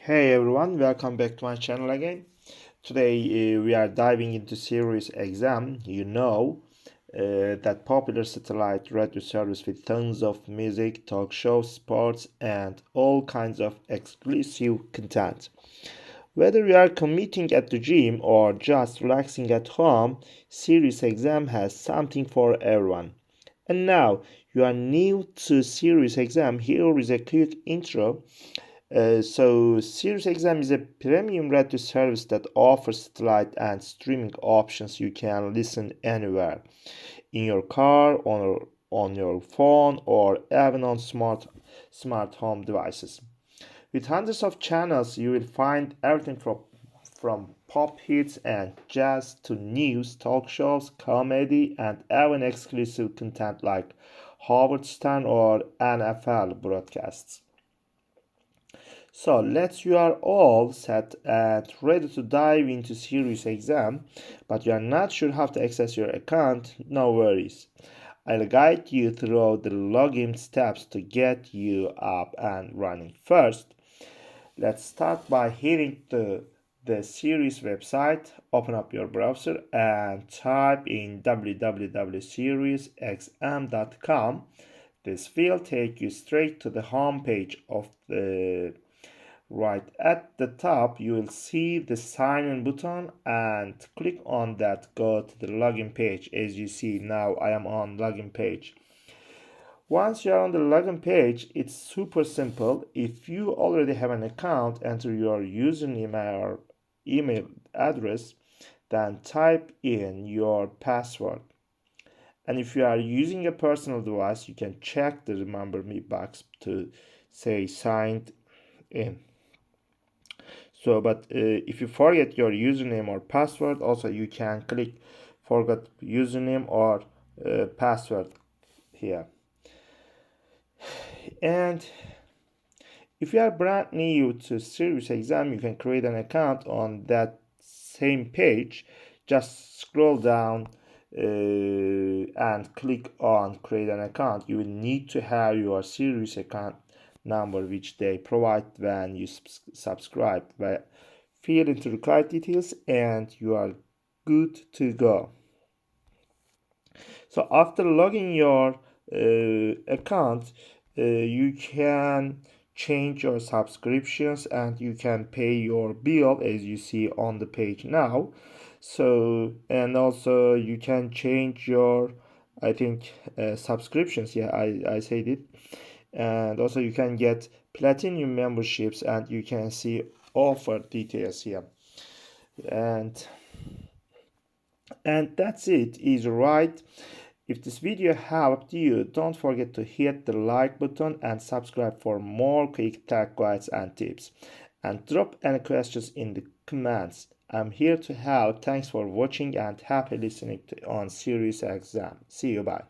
Hey everyone, welcome back to my channel again. Today we are diving into Sirius exam. That popular satellite radio service with tons of music, talk shows, sports, and all kinds of exclusive content. Whether you are commuting at the gym or just relaxing at home, Sirius exam has something for everyone. And now you are new to Sirius exam. Here is a quick intro. Sirius XM is a premium radio service that offers satellite and streaming options. You can listen anywhere, in your car, on your phone, or even on smart home devices. With hundreds of channels, you will find everything from pop hits and jazz to news, talk shows, comedy, and even exclusive content like Howard Stern or NFL broadcasts. So let's you are all set and ready to dive into Sirius exam, but you are not sure how to access your account. No worries. I'll guide you through the login steps to get you up and running. First, let's start by hitting the Sirius website. Open up your browser and type in www.siriusxm.com. This will take you straight to the home page of the. Right at the top, you will see the sign in button and click on that. Go to the login page. As you see now, I am on login page. Once you are on the login page, it's super simple. If you already have an account, enter your username or email address, then type in your password. And if you are using a personal device, you can check the remember me box to say signed in. But if you forget your username or password, also you can click forget username or password here. And if you are brand new to Sirius exam, you can create an account on that same page. Just scroll down and click on create an account. You will need to have your Sirius account number which they provide when you subscribe. But fill into the card details and you are good to go. So after logging your account, you can change your subscriptions and you can pay your bill as you see on the page now. And also you can change your subscriptions. Yeah, I said it. And also you can get platinum memberships and you can see offer details here. And that's it, is right. If this video helped you, don't forget to hit the like button and subscribe for more quick tech guides and tips. And drop any questions in the comments. I'm here to help. Thanks for watching and happy listening on Sirius exam. See you, bye.